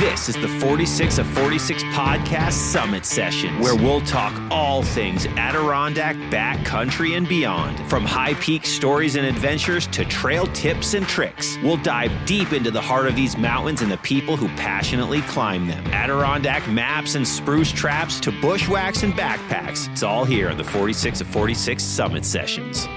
This is the 46 of 46 podcast summit sessions, where we'll talk all things Adirondack, backcountry, and beyond. From high peak stories and adventures to trail tips and tricks, we'll dive deep into the heart of these mountains and the people who passionately climb them. Adirondack maps and spruce traps to bushwhacks and backpacks. It's all here on the 46 of 46 summit sessions.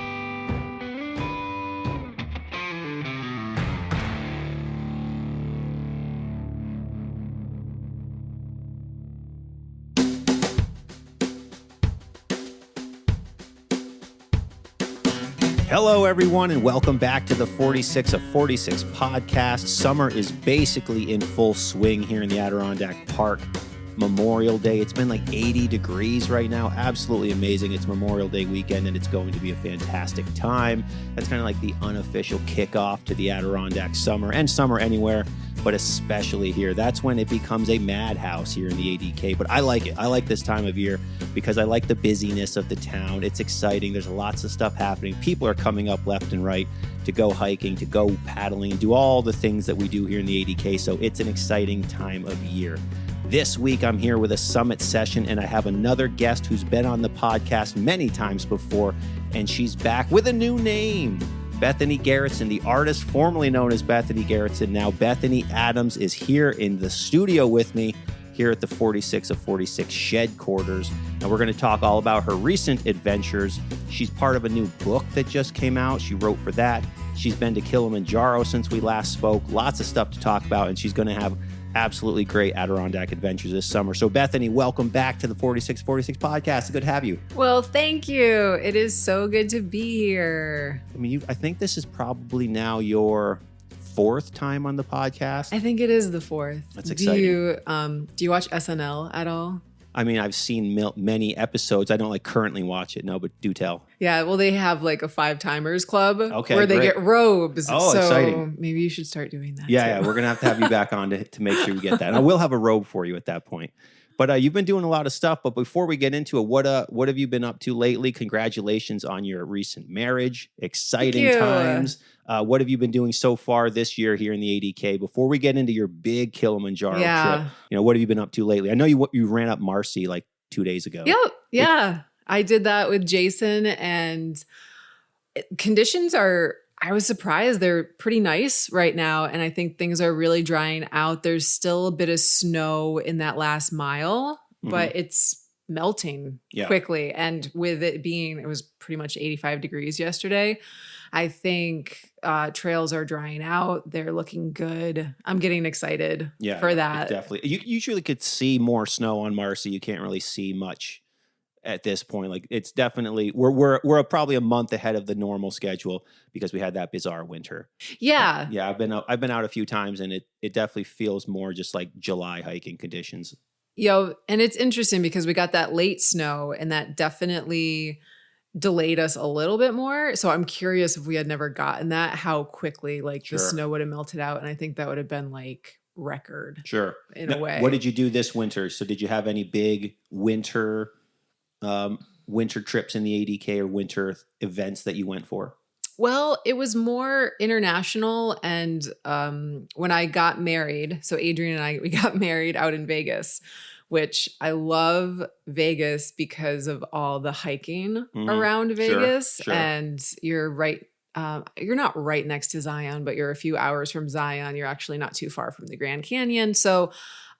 Hello, everyone, and welcome back to the 46 of 46 podcast. Summer is basically in full swing here in the Adirondack Park. Memorial Day. It's been like 80 degrees right now. Absolutely amazing. It's Memorial Day weekend, and it's going to be a fantastic time. That's kind of like the unofficial kickoff to the Adirondack summer, and summer anywhere, but especially here. That's when it becomes a madhouse here in the ADK, but I like it. I like this time of year because I like the busyness of the town. It's exciting. There's lots of stuff happening. People are coming up left and right to go hiking, to go paddling, and do all the things that we do here in the ADK, so it's an exciting time of year. This week, I'm here with a summit session, and I have another guest who's been on the podcast many times before, and she's back with a new name. Bethany Garretson, the artist formerly known as Bethany Garretson, now Bethany Adams, is here in the studio with me here at the 46 of 46 shed quarters. And we're going to talk all about her recent adventures. She's part of a new book that just came out. She wrote for that. She's been to Kilimanjaro since we last spoke. Lots of stuff to talk about, and she's going to have absolutely great Adirondack adventures this summer. So Bethany, welcome back to the 4646 podcast. It's good to have you. Well, thank you. It is so good to be here. I mean, I think this is probably now your fourth time on the podcast. I think it is the fourth. That's exciting. Do you watch SNL at all? I mean, I've seen many episodes. I don't currently watch it, no, but do tell. Yeah, well, they have like a 5-timers club great. where they get robes. Oh, so exciting. Maybe you should start doing that. Yeah, we're going to have you back on to make sure you get that. And I will have a robe for you at that point. But you've been doing a lot of stuff. But before we get into it, what have you been up to lately? Congratulations on your recent marriage. Exciting times. What have you been doing so far this year here in the ADK? Before we get into your big Kilimanjaro trip, what have you been up to lately? I know you ran up Marcy like 2 days ago. Yep. Yeah. I did that with Jason, and conditions I was surprised. They're pretty nice right now, and I think things are really drying out. There's still a bit of snow in that last mile, but it's melting quickly. And with it was pretty much 85 degrees yesterday, I think trails are drying out. They're looking good. I'm getting excited for that. Definitely. You usually could see more snow on Marcy. You can't really see much at this point. Like, it's definitely we're probably a month ahead of the normal schedule because we had that bizarre winter. Yeah. I've been out a few times, and it definitely feels more just like July hiking conditions. And it's interesting because we got that late snow, and that definitely delayed us a little bit more. So I'm curious, if we had never gotten that, how quickly the snow would have melted out. And I think that would have been record. Sure. In a way. What did you do this winter? So did you have any big winter trips in the ADK or winter events that you went for? Well, it was more international. And when I got married, so Adrian and we got married out in Vegas, which I love Vegas because of all the hiking around Vegas. Sure. And you're right. You're not right next to Zion, but you're a few hours from Zion. You're actually not too far from the Grand Canyon. So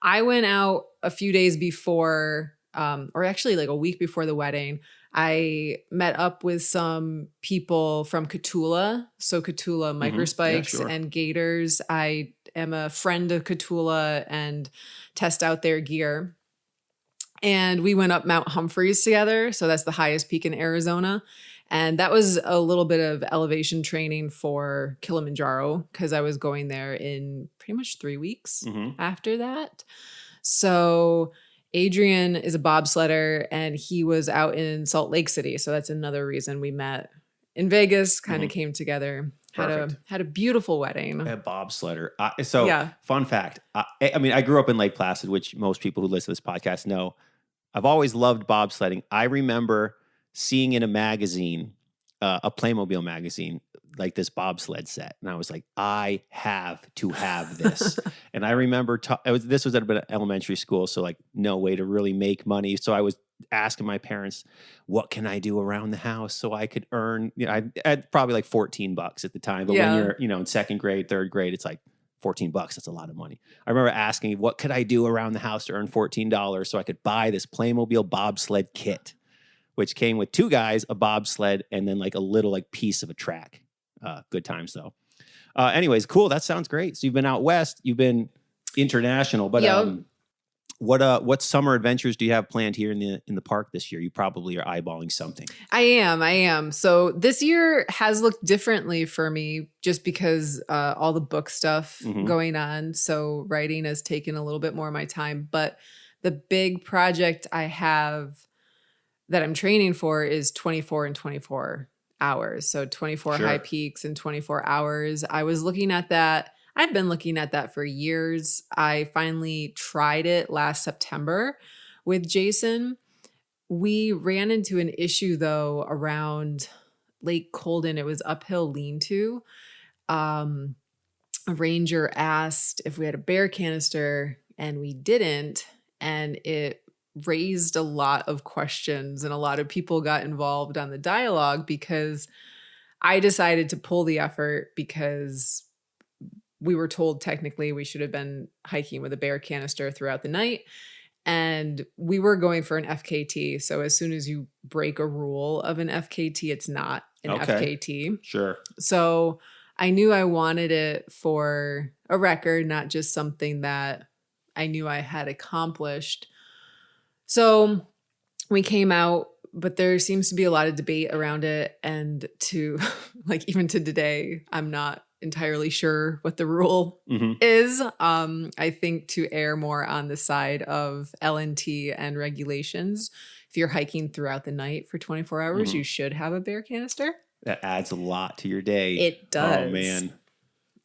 I went out a few days before, or actually a week before the wedding. I met up with some people from Katula. So Katula microspikes and gaiters. I am a friend of Katula and test out their gear. And we went up Mount Humphreys together. So that's the highest peak in Arizona. And that was a little bit of elevation training for Kilimanjaro because I was going there in pretty much 3 weeks after that. So Adrian is a bobsledder, and he was out in Salt Lake City. So that's another reason we met in Vegas, kind of came together. Had a beautiful wedding. A bobsledder. Fun fact. I grew up in Lake Placid, which most people who listen to this podcast know. I've always loved bobsledding. I remember seeing in a magazine, a Playmobil magazine, like this bobsled set. And I was like, I have to have this. And I remember this was at an elementary school. So like no way to really make money. So I was asking my parents, what can I do around the house so I could earn, I had probably like $14 at the time. But when you're, in second grade, third grade, it's like $14. That's a lot of money. I remember asking, what could I do around the house to earn $14 so I could buy this Playmobil bobsled kit, which came with 2 guys, a bobsled, and then like a little like piece of a track. Good times though. Anyways, cool. That sounds great. So you've been out west, you've been international, but what summer adventures do you have planned here in the park this year? You probably are eyeballing something. I am. So this year has looked differently for me just because all the book stuff going on. So writing has taken a little bit more of my time. But the big project I have that I'm training for is 24 and 24 hours. So 24 high peaks in 24 hours. I was looking at that. I've been looking at that for years. I finally tried it last September with Jason. We ran into an issue though around Lake Colden. It was uphill lean-to. A ranger asked if we had a bear canister and we didn't. And it raised a lot of questions and a lot of people got involved on the dialogue because I decided to pull the effort because we were told technically we should have been hiking with a bear canister throughout the night. And we were going for an FKT. So as soon as you break a rule of an FKT, it's not an FKT. Sure. So I knew I wanted it for a record, not just something that I knew I had accomplished. So we came out, but there seems to be a lot of debate around it. And to like, even to today, I'm not entirely sure what the rule is. I think to err more on the side of LNT and regulations, if you're hiking throughout the night for 24 hours, you should have a bear canister. That adds a lot to your day. It does. Oh, man.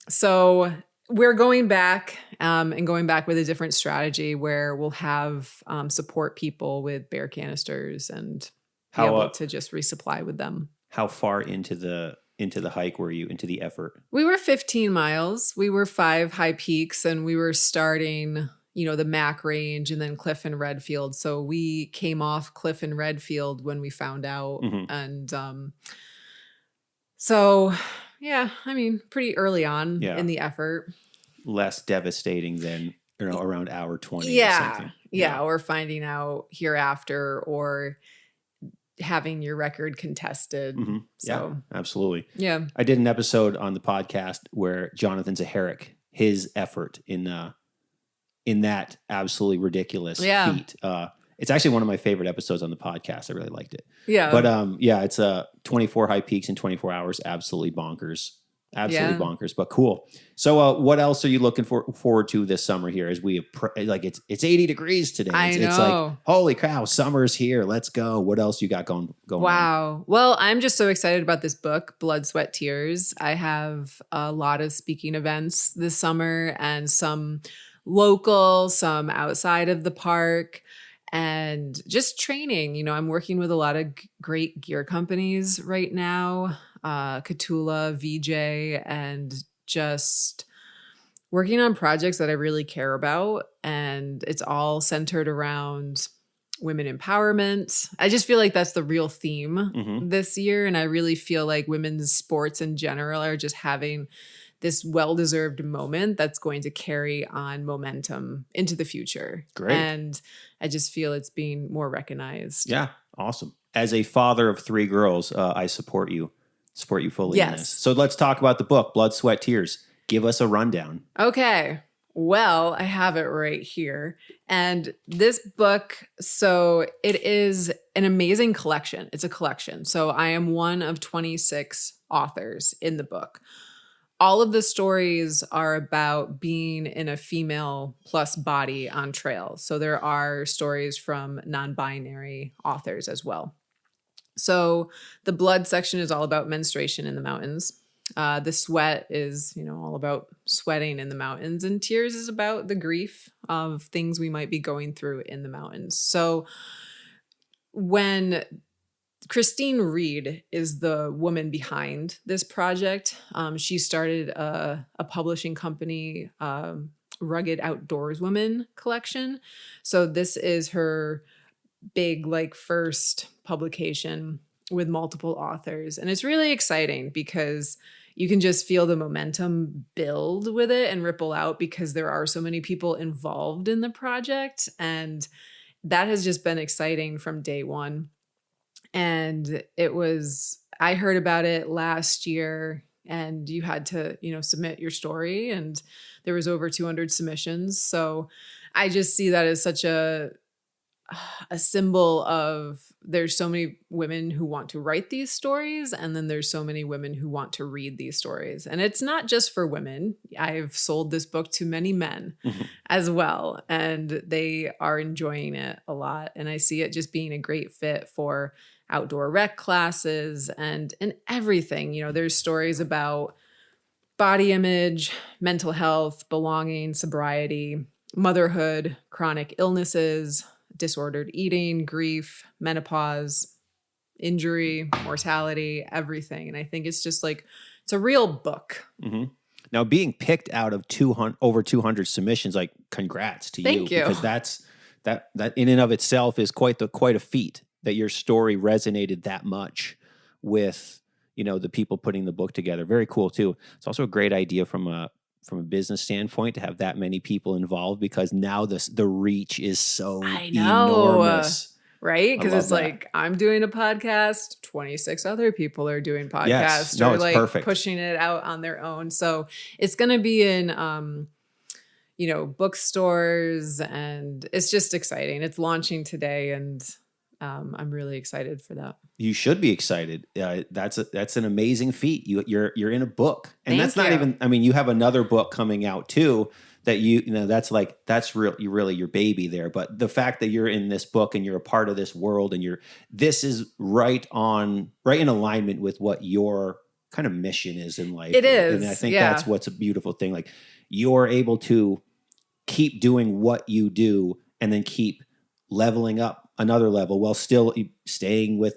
So we're going back and going back with a different strategy where we'll have support people with bear canisters and be able to just resupply with them. How far into the hike were you, into the effort? We were 15 miles. We were 5 high peaks and we were starting, the Mac range and then Cliff and Redfield. So we came off Cliff and Redfield when we found out. And so, yeah, I mean, pretty early on in the effort. Less devastating than, around hour 20 or something. Yeah, or finding out hereafter or having your record contested. So, yeah, absolutely. Yeah. I did an episode on the podcast where Jonathan Zaharik, his effort in that absolutely ridiculous feat. It's actually one of my favorite episodes on the podcast. I really liked it. Yeah. But it's 24 high peaks in 24 hours. Absolutely bonkers. Absolutely bonkers, but cool. So what else are you looking forward to this summer here as we it's 80 degrees today. It's like, holy cow, summer's here. Let's go. What else you got going on? Well, I'm just so excited about this book, Blood, Sweat, Tears. I have a lot of speaking events this summer and some local, some outside of the park. And just training, I'm working with a lot of great gear companies right now, Katula, VJ, and just working on projects that I really care about. And it's all centered around women empowerment. I just feel like that's the real theme this year. And I really feel like women's sports in general are just having this well-deserved moment that's going to carry on momentum into the future. Great. And I just feel it's being more recognized. Yeah. Awesome. As a father of 3 girls, I support you fully in this. So let's talk about the book, Blood, Sweat, Tears. Give us a rundown. Okay. Well, I have it right here. And this book, so it is an amazing collection. It's a collection. So I am one of 26 authors in the book. All of the stories are about being in a female plus body on trail. So there are stories from non-binary authors as well. So the blood section is all about menstruation in the mountains. The sweat is, all about sweating in the mountains. And tears is about the grief of things we might be going through in the mountains. So when Christine Reed is the woman behind this project. She started a publishing company, Rugged Outdoorswoman collection. So this is her big, like, first publication with multiple authors. And it's really exciting because you can just feel the momentum build with it and ripple out because there are so many people involved in the project. And that has just been exciting from day one. And I heard about it last year, and you had to, submit your story, and there was over 200 submissions. So I just see that as such a symbol of there's so many women who want to write these stories, and then there's so many women who want to read these stories. And it's not just for women. I've sold this book to many men as well, and they are enjoying it a lot. And I see it just being a great fit for outdoor rec classes and everything. There's stories about body image, mental health, belonging, sobriety, motherhood, chronic illnesses, disordered eating, grief, menopause, injury, mortality, everything. And I think it's just like, it's a real book. Mm-hmm. Now, being picked out of over 200 submissions, like, congrats to you. Thank you. Because that in and of itself is quite a feat, that your story resonated that much with, the people putting the book together. Very cool too. It's also a great idea from a business standpoint to have that many people involved, because now the reach is so enormous. Right? Because it's like, I'm doing a podcast, 26 other people are doing podcasts. Yes. No, or it's like perfect. Pushing it out on their own. So it's going to be in, bookstores, and it's just exciting. It's launching today, and I'm really excited for that. You should be excited. That's an amazing feat. You're in a book, and Thank that's not you. even. I mean, you have another book coming out too. That that's really your baby there. But the fact that you're in this book and you're a part of this world, and this is right in alignment with what your kind of mission is in life. It is, and I think yeah. that's what's a beautiful thing. Like, you're able to keep doing what you do, and then keep leveling up another level while still staying with,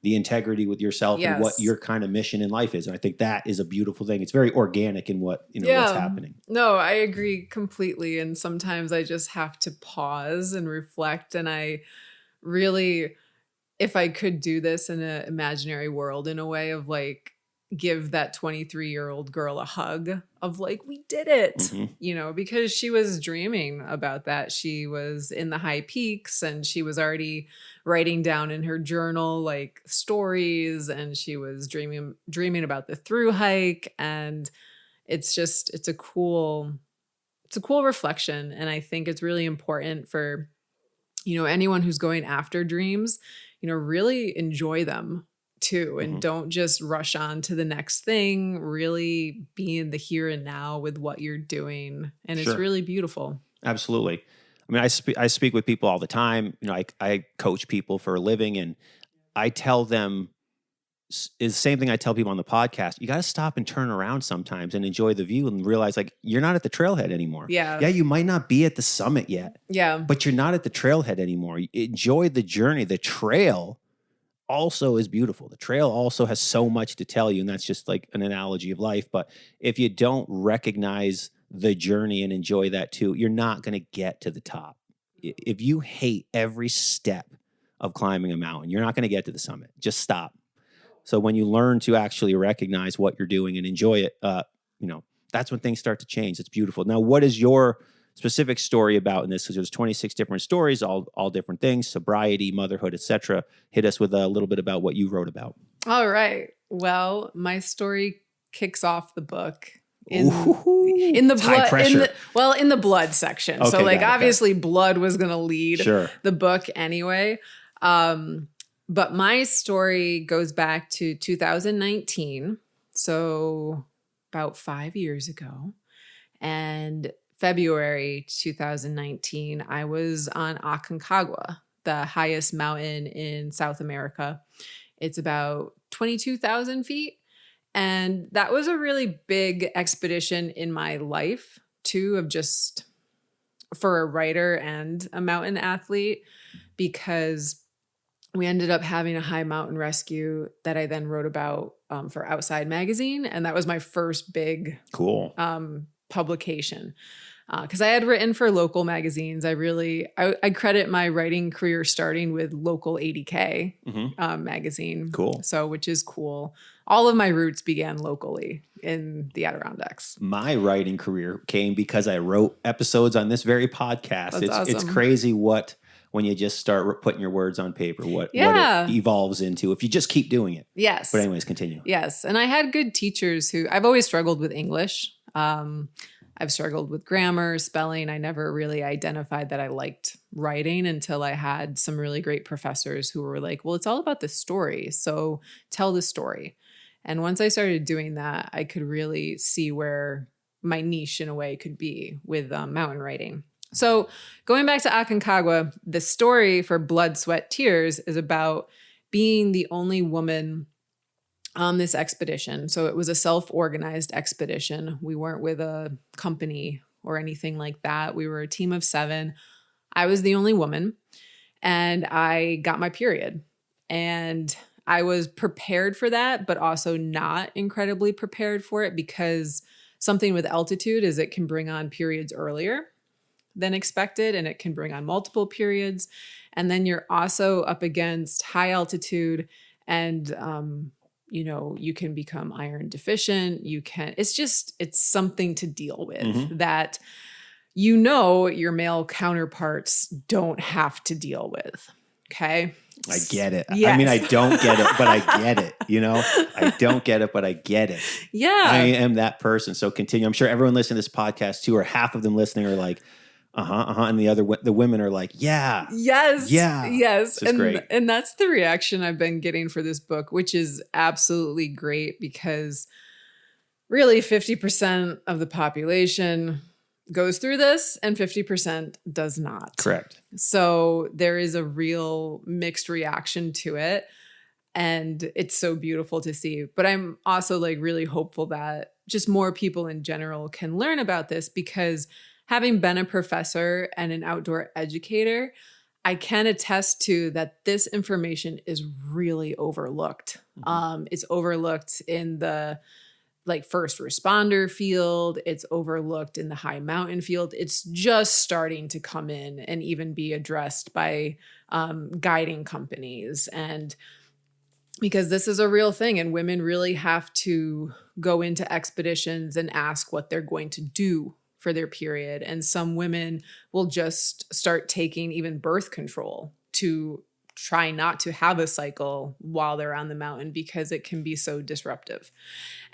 the integrity with yourself and what your kind of mission in life is. And I think that is a beautiful thing. It's very organic in what, what's happening. No, I agree completely. And sometimes I just have to pause and reflect. And I really, if I could do this in an imaginary world, in a way of like, give that 23-year-old girl a hug of like, we did it, because she was dreaming about that. She was in the high peaks, and she was already writing down in her journal like stories, and she was dreaming about the thru hike. And it's a cool reflection. And I think it's really important for, anyone who's going after dreams, really enjoy them too, and don't just rush on to the next thing. Really be in the here and now with what you're doing, and it's really beautiful. Absolutely. I mean, I speak with people all the time. I coach people for a living, and I tell them is the same thing I tell people on the podcast. You got to stop and turn around sometimes and enjoy the view, and realize like, you're not at the trailhead anymore. Yeah. Yeah, you might not be at the summit yet. Yeah. But you're not at the trailhead anymore. Enjoy the journey. The trail also is beautiful. The trail also has so much to tell you, and that's just like an analogy of life. But if you don't recognize the journey and enjoy that too, you're not going to get to the top. If you hate every step of climbing a mountain, you're not going to get to the summit. Just stop. So when you learn to actually recognize what you're doing and enjoy it, that's when things start to change. It's beautiful. Now, what is your specific story about in this? Because there's 26 different stories, all different things, sobriety, motherhood, etc. Hit us with a little bit about what you wrote about. All right. Well, my story kicks off the book in the blood, in the blood section. Okay, so like, obviously okay. Blood was going to lead the book anyway. But my story goes back to 2019. So about 5 years ago. And February 2019, I was on Aconcagua, the highest mountain in South America. It's about 22,000 feet. And that was a really big expedition in my life, too, of just for a writer and a mountain athlete, because we ended up having a high mountain rescue that I then wrote about for Outside Magazine. And that was my first big Cool. publication. Because I had written for local magazines. I credit my writing career starting with local 80K magazine. Cool. So, which is cool. All of my roots began locally in the Adirondacks. My writing career came because I wrote episodes on this very podcast. That's awesome. It's crazy when you just start putting your words on paper, what it evolves into if you just keep doing it. Yes. But anyways, continue. Yes. And I had good teachers I've always struggled with English. I've struggled with grammar, spelling. I never really identified that I liked writing until I had some really great professors who were like, well, it's all about the story. So tell the story. And once I started doing that, I could really see where my niche in a way could be with mountain writing. So going back to Aconcagua, the story for Blood, Sweat, Tears is about being the only woman on this expedition. So it was a self-organized expedition. We weren't with a company or anything like that. We were a team of 7. I was the only woman, and I got my period. And I was prepared for that, but also not incredibly prepared for it, because something with altitude is it can bring on periods earlier than expected, and it can bring on multiple periods. And then you're also up against high altitude, and you can become iron deficient. It's something to deal with that, your male counterparts don't have to deal with. Okay. I get it. Yes. I mean, I don't get it, but I get it. I don't get it, but I get it. Yeah. I am that person. So continue. I'm sure everyone listening to this podcast too, or half of them listening are like, and the women are like, yeah. Yes. Yeah. Yes. It's great. And that's the reaction I've been getting for this book, which is absolutely great, because really 50% of the population goes through this and 50% does not. Correct. So there is a real mixed reaction to it. And it's so beautiful to see. But I'm also really hopeful that just more people in general can learn about this, because having been a professor and an outdoor educator, I can attest to that this information is really overlooked. It's overlooked in the first responder field. It's overlooked in the high mountain field. It's just starting to come in and even be addressed by guiding companies. And because this is a real thing, and women really have to go into expeditions and ask what they're going to do for their period. And some women will just start taking even birth control to try not to have a cycle while they're on the mountain, because it can be so disruptive.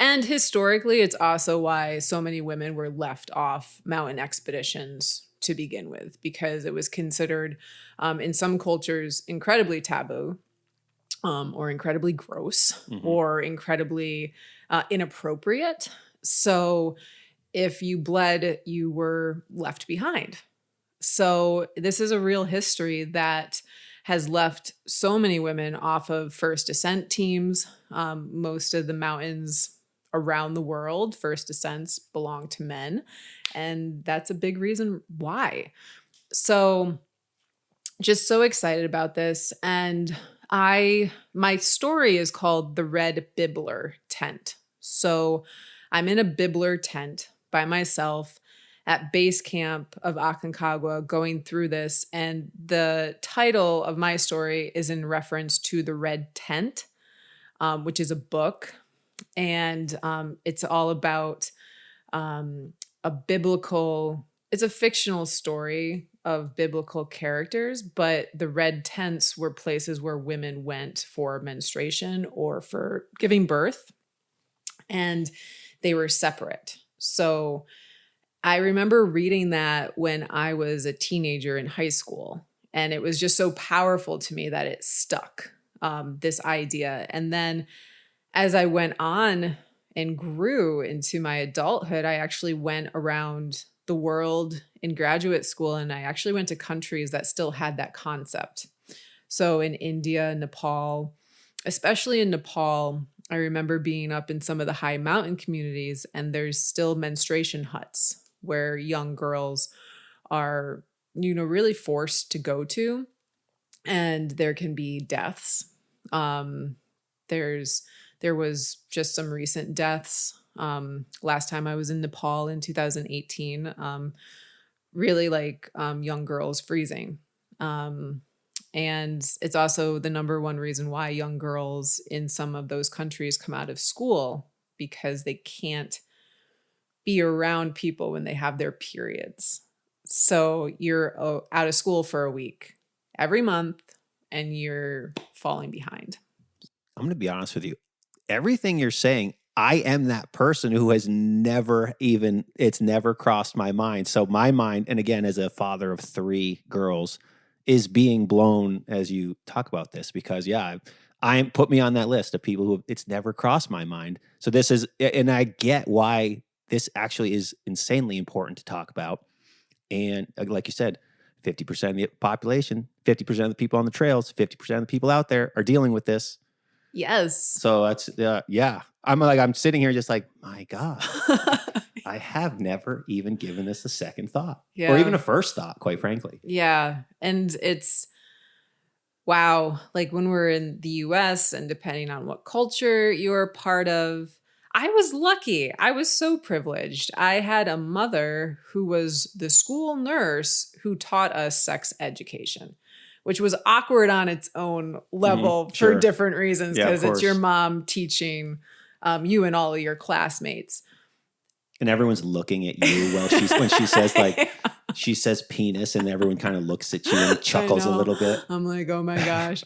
And historically, it's also why so many women were left off mountain expeditions to begin with, because it was considered in some cultures incredibly taboo, or incredibly gross, or incredibly inappropriate. So if you bled, you were left behind. So this is a real history that has left so many women off of first ascent teams. Most of the mountains around the world, first ascents belong to men. And that's a big reason why. So just so excited about this. And my story is called The Red Bibbler Tent. So I'm in a bibbler tent by myself at base camp of Aconcagua going through this. And the title of my story is in reference to The Red Tent, which is a book. And it's all about it's a fictional story of biblical characters, but the red tents were places where women went for menstruation or for giving birth, and they were separate. So I remember reading that when I was a teenager in high school, and it was just so powerful to me that it stuck, this idea. And then as I went on and grew into my adulthood, I actually went around the world in graduate school, and I actually went to countries that still had that concept. So in India, Nepal, especially in Nepal, I remember being up in some of the high mountain communities, and there's still menstruation huts where young girls are, really forced to go to. and there can be deaths. There was just some recent deaths. Last time I was in Nepal in 2018, really like young girls freezing. And it's also the number one reason why young girls in some of those countries come out of school, because they can't be around people when they have their periods. So you're out of school for a week every month and you're falling behind. I'm going to be honest with you. Everything you're saying, I am that person who has never even, it's never crossed my mind. So my mind, and again, as a father of 3 girls, is being blown as you talk about this, because I put me on that list of people who it's never crossed my mind. So this is, and I get why this actually is insanely important to talk about. And like you said, 50% of the population, 50% of the people on the trails, 50% of the people out there are dealing with this. Yes. So that's, I'm sitting here just like, my God, I have never even given this a second thought or even a first thought, quite frankly. Yeah. And it's, wow. Like when we're in the US and depending on what culture you're part of, I was lucky. I was so privileged. I had a mother who was the school nurse who taught us sex education, which was awkward on its own level for different reasons, because it's your mom teaching you and all of your classmates. And everyone's looking at you when she says like, she says penis, and everyone kind of looks at you and chuckles a little bit. I'm like, oh my gosh.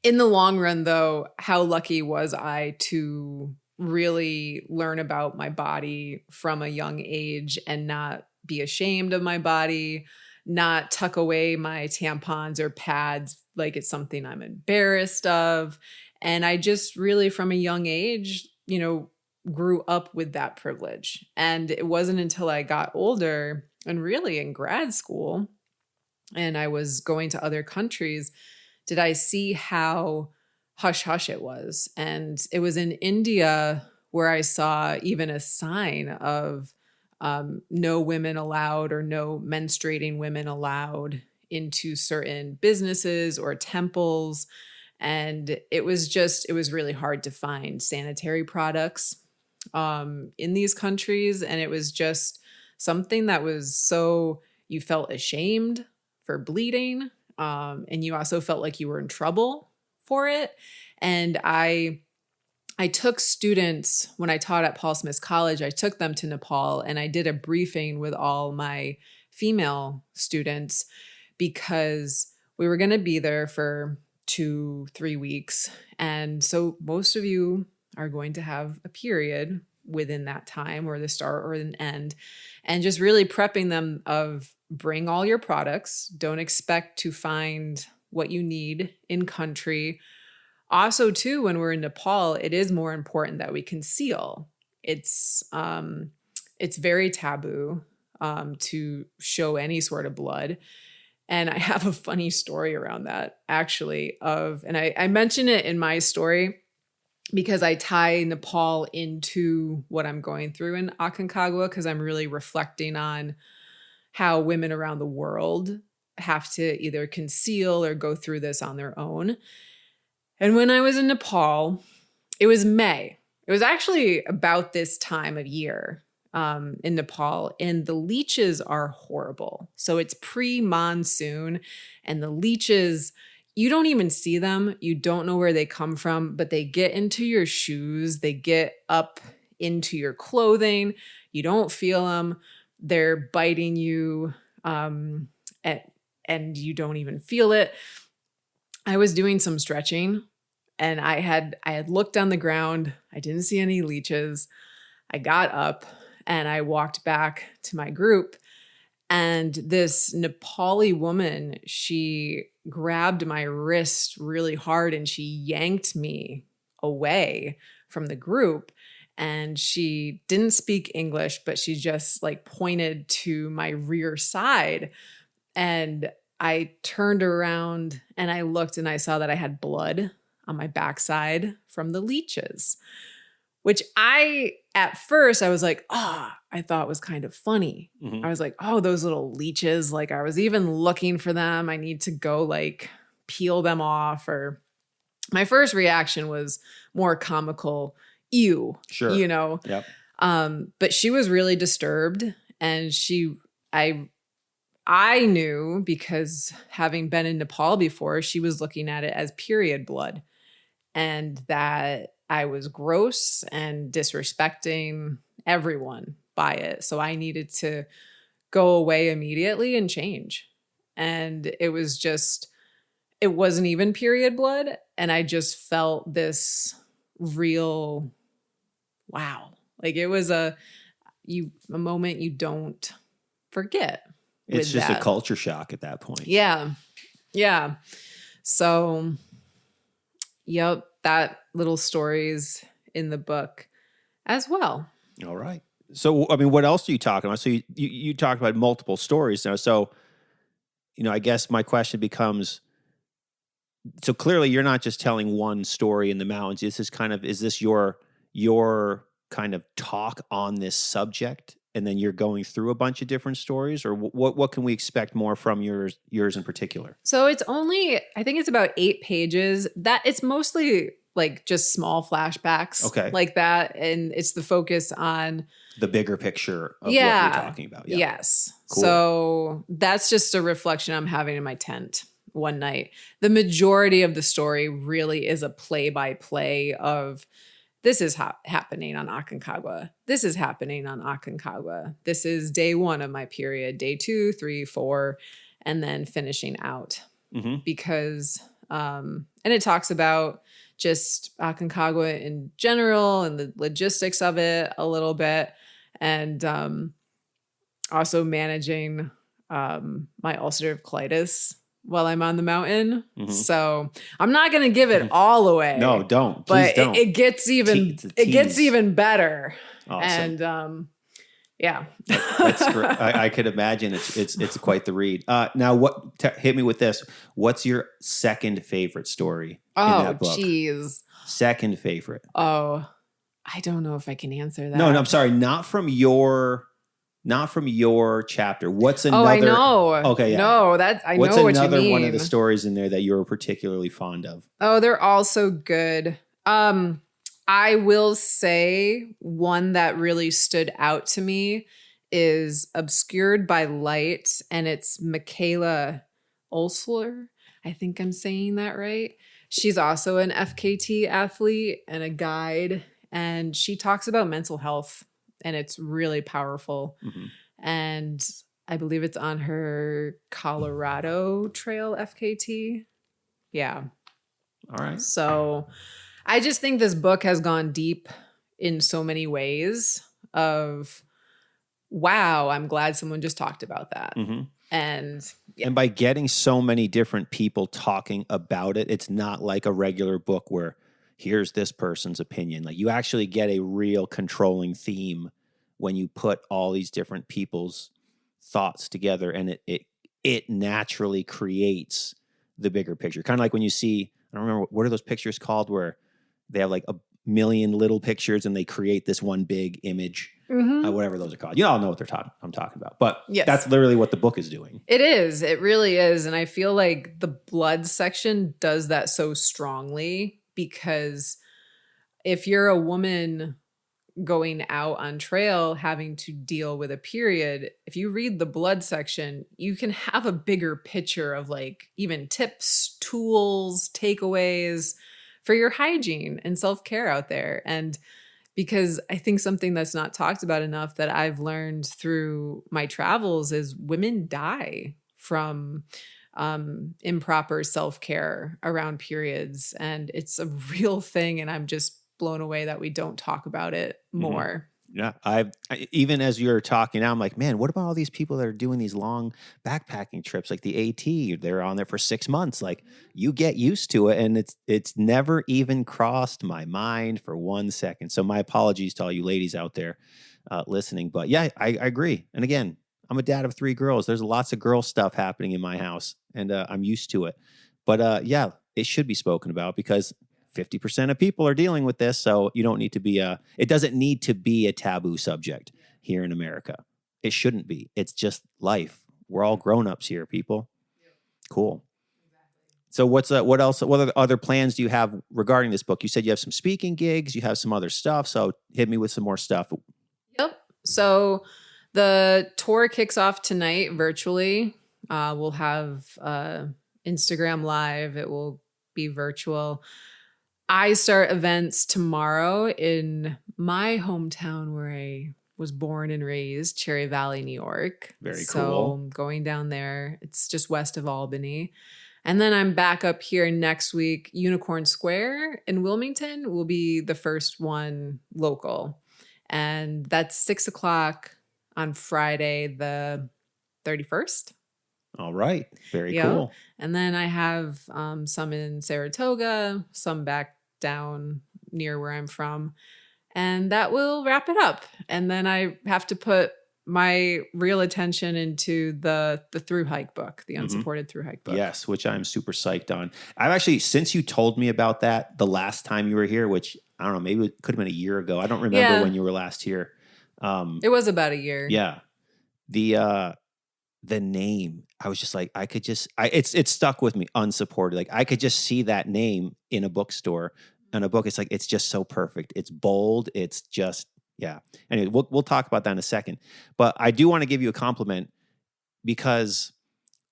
In the long run, though, how lucky was I to really learn about my body from a young age and not be ashamed of my body, not tuck away my tampons or pads like it's something I'm embarrassed of. And I just really, from a young age, grew up with that privilege. And it wasn't until I got older and really in grad school and I was going to other countries did I see how hush hush it was. And it was in India where I saw even a sign of no women allowed or no menstruating women allowed into certain businesses or temples. And it was really hard to find sanitary products in these countries. And it was just something that was so, you felt ashamed for bleeding. And you also felt like you were in trouble for it. And I took students, when I taught at Paul Smith College, I took them to Nepal and I did a briefing with all my female students because we were going to be there for 2-3 weeks. And so most of you are going to have a period within that time, or the start or an end, and just really prepping them of bring all your products. Don't expect to find what you need in country. Also, too, when we're in Nepal, it is more important that we conceal. It's very taboo to show any sort of blood. And I have a funny story around that, actually, and I mention it in my story because I tie Nepal into what I'm going through in Aconcagua, because I'm really reflecting on how women around the world have to either conceal or go through this on their own. And when I was in Nepal, it was May. It was actually about this time of year in Nepal, and the leeches are horrible. So it's pre-monsoon, and the leeches, you don't even see them. You don't know where they come from, but they get into your shoes. They get up into your clothing. You don't feel them. They're biting you, and you don't even feel it. I was doing some stretching and I had looked on the ground. I didn't see any leeches. I got up and I walked back to my group, and this Nepali woman, she grabbed my wrist really hard and she yanked me away from the group. And she didn't speak English, but she just like pointed to my rear side. And I turned around and I looked and I saw that I had blood on my backside from the leeches, which at first I was like, I thought was kind of funny. Mhm. I was like, oh, those little leeches. Like I was even looking for them. I need to go like peel them off. Or my first reaction was more comical. Ew. Sure. You know? Yep. But she was really disturbed, and I knew, because having been in Nepal before, she was looking at it as period blood, and that I was gross and disrespecting everyone by it. So I needed to go away immediately and change. And it wasn't even period blood. And I just felt this real, wow. Like it was a moment you don't forget. It's just a culture shock at that point. Yeah. Yeah. So, yep, that little story's in the book as well. All right. So, I mean, what else are you talking about? So you talked about multiple stories now. So, I guess my question becomes, so clearly you're not just telling one story in the mountains. Is this your kind of talk on this subject? And then you're going through a bunch of different stories, or what can we expect more from yours in particular? So I think it's about 8 pages. That it's mostly like just small flashbacks, like that, and it's the focus on the bigger picture of what you're talking about. Yeah. Yes. Cool. So that's just a reflection I'm having in my tent one night. The majority of the story really is a play-by-play of, this is happening on Aconcagua. This is happening on Aconcagua. This is day 1 of my period, day 2, 3, 4, and then finishing out. Mm-hmm. Because, and it talks about just Aconcagua in general and the logistics of it a little bit. And also managing my ulcerative colitis while I'm on the mountain. Mm-hmm. So I'm not going to give it all away. No, don't. Please don't. It gets even better. Awesome. And yeah. That's great. I could imagine it's quite the read. Now hit me with this. What's your second favorite story in that book? Oh, geez. Second favorite. Oh, I don't know if I can answer that. No, I'm sorry. Not from your chapter. What's another? Oh, I know. Okay, yeah. No, What's know what you mean. What's another one of the stories in there that you're particularly fond of? Oh, they're all so good. I will say one that really stood out to me is Obscured by Light, and it's Michaela Ulsler. I think I'm saying that right. She's also an FKT athlete and a guide, and she talks about mental health, and it's really powerful. Mm-hmm. And I believe it's on her Colorado Trail FKT. Yeah. All right. So I just think this book has gone deep in so many ways of, wow, I'm glad someone just talked about that. Mm-hmm. And by getting so many different people talking about it, it's not like a regular book where here's this person's opinion. Like you actually get a real controlling theme when you put all these different people's thoughts together, and it naturally creates the bigger picture. Kind of like when you see, I don't remember, what are those pictures called where they have like a million little pictures and they create this one big image, whatever those are called. You all know what I'm talking about. But yes, that's literally what the book is doing. It is. It really is. And I feel like the blood section does that so strongly, because if you're a woman going out on trail having to deal with a period, if you read the blood section, you can have a bigger picture of like even tips, tools, takeaways for your hygiene and self-care out there. And because I think something that's not talked about enough that I've learned through my travels is women die from improper self-care around periods. And it's a real thing. And I'm just blown away that we don't talk about it more. Mm-hmm. Yeah. I even as you're talking now, I'm like, man, what about all these people that are doing these long backpacking trips, like the AT, they're on there for 6 months. Like you get used to it. And it's never even crossed my mind for 1 second. So my apologies to all you ladies out there listening, but yeah, I agree. And again, I'm a dad of 3 girls. There's lots of girl stuff happening in my house, and I'm used to it, but yeah, it should be spoken about, because 50% of people are dealing with this. So you don't need to be it doesn't need to be a taboo subject here in America. It shouldn't be. It's just life. We're all grown-ups here, people. Cool. So what else? What other plans do you have regarding this book? You said you have some speaking gigs, you have some other stuff. So hit me with some more stuff. Yep. So the tour kicks off tonight virtually. We'll have Instagram Live. It will be virtual. I start events tomorrow in my hometown where I was born and raised, Cherry Valley, New York. Very so cool. I'm going down there. It's just west of Albany. And then I'm back up here next week. Unicorn Square in Wilmington will be the first one local. And that's 6 o'clock on Friday, the 31st. All right. Very cool. And then I have some in Saratoga, some back down near where I'm from. And that will wrap it up. And then I have to put my real attention into the through hike book, the unsupported through hike book. Yes, which I'm super psyched on. I've actually, since you told me about that the last time you were here, which I don't know, maybe it could have been a year ago. I don't remember when you were last here. It was about a year. Yeah. The name, I was just like, it's stuck with me, unsupported. Like I could just see that name in a bookstore, in a book. It's like, it's just so perfect. It's bold. It's just, yeah. Anyway, we'll talk about that in a second. But I do want to give you a compliment because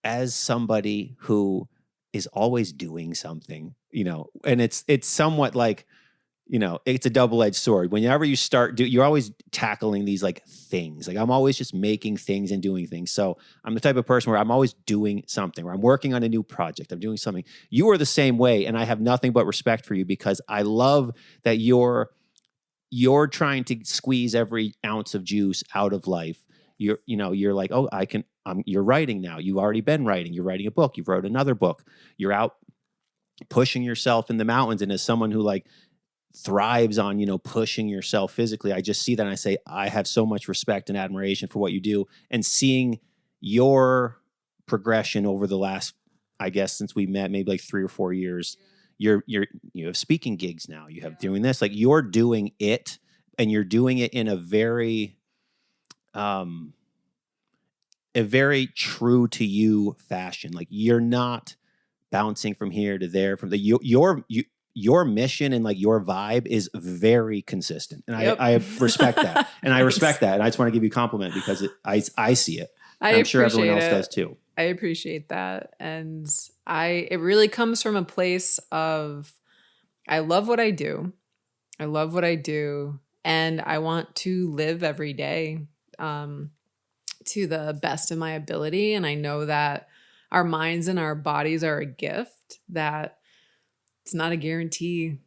as somebody who is always doing something, and it's somewhat like, it's a double-edged sword. Whenever you start, you're always tackling these like things. Like I'm always just making things and doing things. So I'm the type of person where I'm always doing something, where I'm working on a new project. I'm doing something. You are the same way. And I have nothing but respect for you because I love that you're trying to squeeze every ounce of juice out of life. You're like, oh, you're writing now. You've already been writing. You're writing a book. You've wrote another book. You're out pushing yourself in the mountains. And as someone who like thrives on, pushing yourself physically, I just see that and I say, I have so much respect and admiration for what you do. And seeing your progression over the last, I guess, since we met, maybe like 3 or 4 years, you have speaking gigs now. You have doing this, like you're doing it, and you're doing it in a very true to you fashion. Like you're not bouncing from here to there. Your mission and like your vibe is very consistent, and I respect that, and I respect that, and I just want to give you a compliment because I see it. I'm sure everyone else does too. I appreciate that. And it really comes from a place of, I love what I do. I love what I do. And I want to live every day to the best of my ability. And I know that our minds and our bodies are a gift, that it's not a guarantee.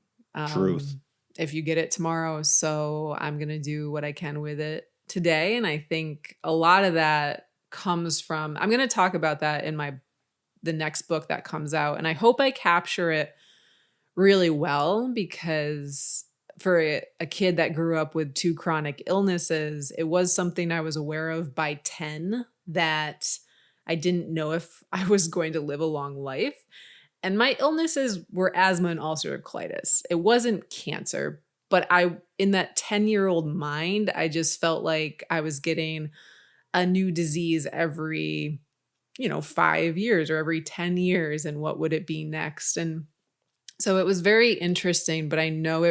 Truth. If you get it tomorrow. So I'm going to do what I can with it today. And I think a lot of that comes from, I'm going to talk about that in the next book that comes out. And I hope I capture it really well, because for a kid that grew up with 2 chronic illnesses, it was something I was aware of by 10 that I didn't know if I was going to live a long life. And my illnesses were asthma and ulcerative colitis. It wasn't cancer, but in that 10-year-old mind, I just felt like I was getting a new disease every, 5 years or every 10 years. And what would it be next? And so it was very interesting, but I know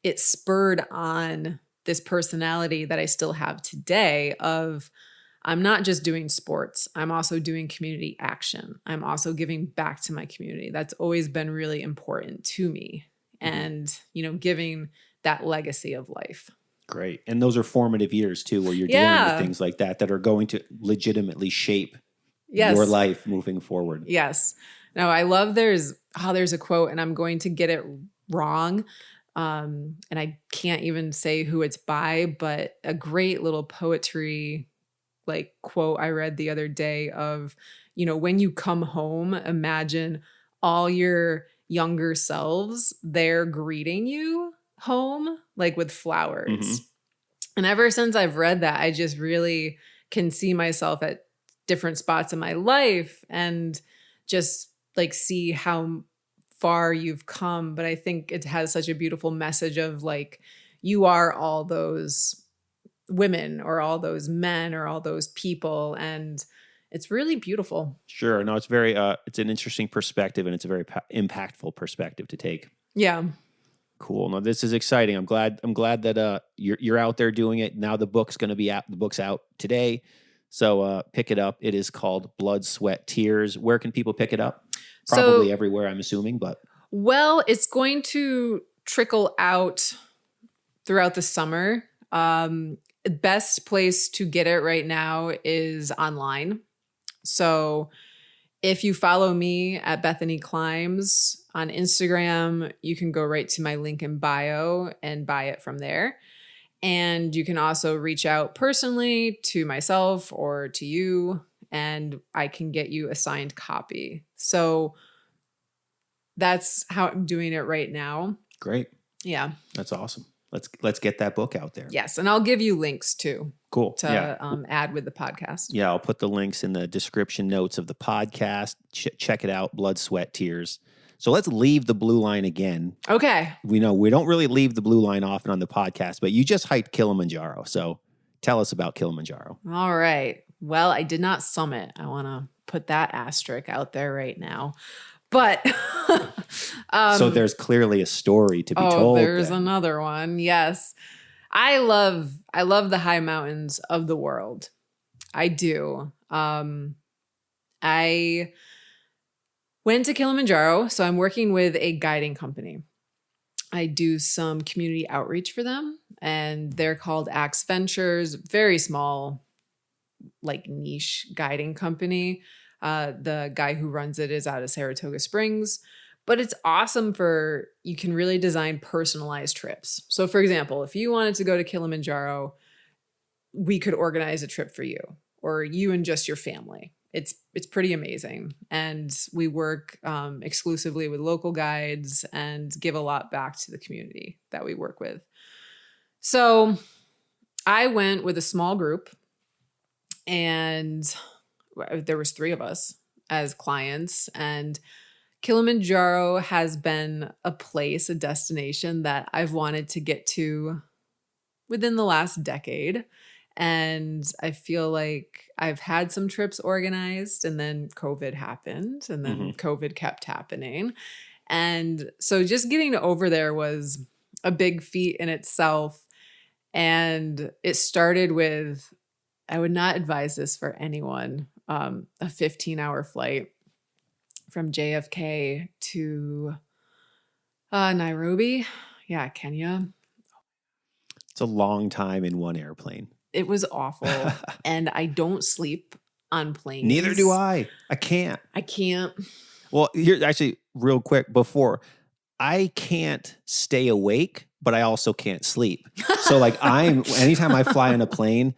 it spurred on this personality that I still have today of, I'm not just doing sports. I'm also doing community action. I'm also giving back to my community. That's always been really important to me. And, giving that legacy of life. Great. And those are formative years too, where you're dealing with things like that are going to legitimately shape your life moving forward. Yes. No, I love there's a quote, and I'm going to get it wrong. And I can't even say who it's by, but a great little poetry like quote I read the other day of, when you come home, imagine all your younger selves there greeting you home, like with flowers. Mm-hmm. And ever since I've read that, I just really can see myself at different spots in my life and just like see how far you've come, but I think it has such a beautiful message of like, you are all those women or all those men or all those people. And it's really beautiful. Sure. No, it's very, it's an interesting perspective, and it's a very impactful perspective to take. Yeah. Cool. No, this is exciting. I'm glad that you're out there doing it. Now the book's going to be out. The book's out today. So pick it up. It is called Blood, Sweat, Tears. Where can people pick it up? Probably everywhere, I'm assuming, but. Well, it's going to trickle out throughout the summer. Best place to get it right now is online. So if you follow me at Bethany Climbs on Instagram, you can go right to my link in bio and buy it from there. And you can also reach out personally to myself or to you, and I can get you a signed copy. So that's how I'm doing it right now. Great. Yeah. That's awesome. Let's get that book out there. Yes. And I'll give you links too. Cool. To add with the podcast. Yeah, I'll put the links in the description notes of the podcast. Check it out, Blood, Sweat, Tears. So let's leave the blue line again. Okay. We know we don't really leave the blue line often on the podcast, but you just hiked Kilimanjaro. So tell us about Kilimanjaro. All right. Well, I did not summit. I want to put that asterisk out there right now. But so there's clearly a story to be told. There's another one. Yes. I love the high mountains of the world. I do. I went to Kilimanjaro, so I'm working with a guiding company. I do some community outreach for them, and they're called Axe Ventures, very small, like niche guiding company. The guy who runs it is out of Saratoga Springs, but it's awesome you can really design personalized trips. So for example, if you wanted to go to Kilimanjaro, we could organize a trip for you or you and just your family. It's pretty amazing. And we work exclusively with local guides and give a lot back to the community that we work with. So I went with a small group, and there was 3 of us as clients, and Kilimanjaro has been a destination that I've wanted to get to within the last decade. And I feel like I've had some trips organized, and then COVID happened, and then COVID kept happening. And so just getting over there was a big feat in itself. And it started with, I would not advise this for anyone, a 15-hour flight from JFK to Nairobi. Yeah, Kenya. It's a long time in one airplane. It was awful. And I don't sleep on planes. Neither do I. I can't. Well, here, actually, real quick before, I can't stay awake, but I also can't sleep. So like anytime I fly on a plane,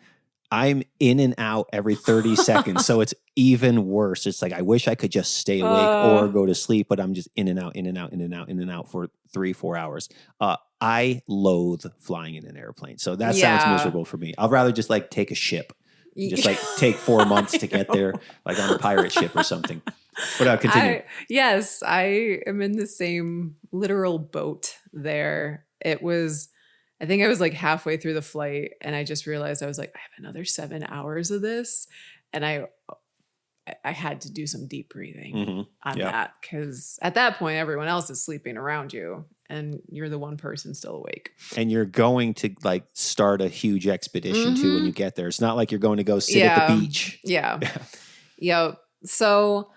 I'm in and out every 30 seconds. So it's even worse. It's like, I wish I could just stay awake or go to sleep, but I'm just in and out, in and out, in and out, in and out for 3-4 hours. I loathe flying in an airplane. So that sounds miserable for me. I'd rather just like take a ship, just like take 4 months to get there, like on a pirate ship or something. But continue. I am in the same literal boat there. I think I was like halfway through the flight, and I just realized I was like, I have another 7 hours of this. And I had to do some deep breathing on that, because at that point, everyone else is sleeping around you and you're the one person still awake. And you're going to like start a huge expedition too when you get there. It's not like you're going to go sit at the beach. Yeah. Yep. So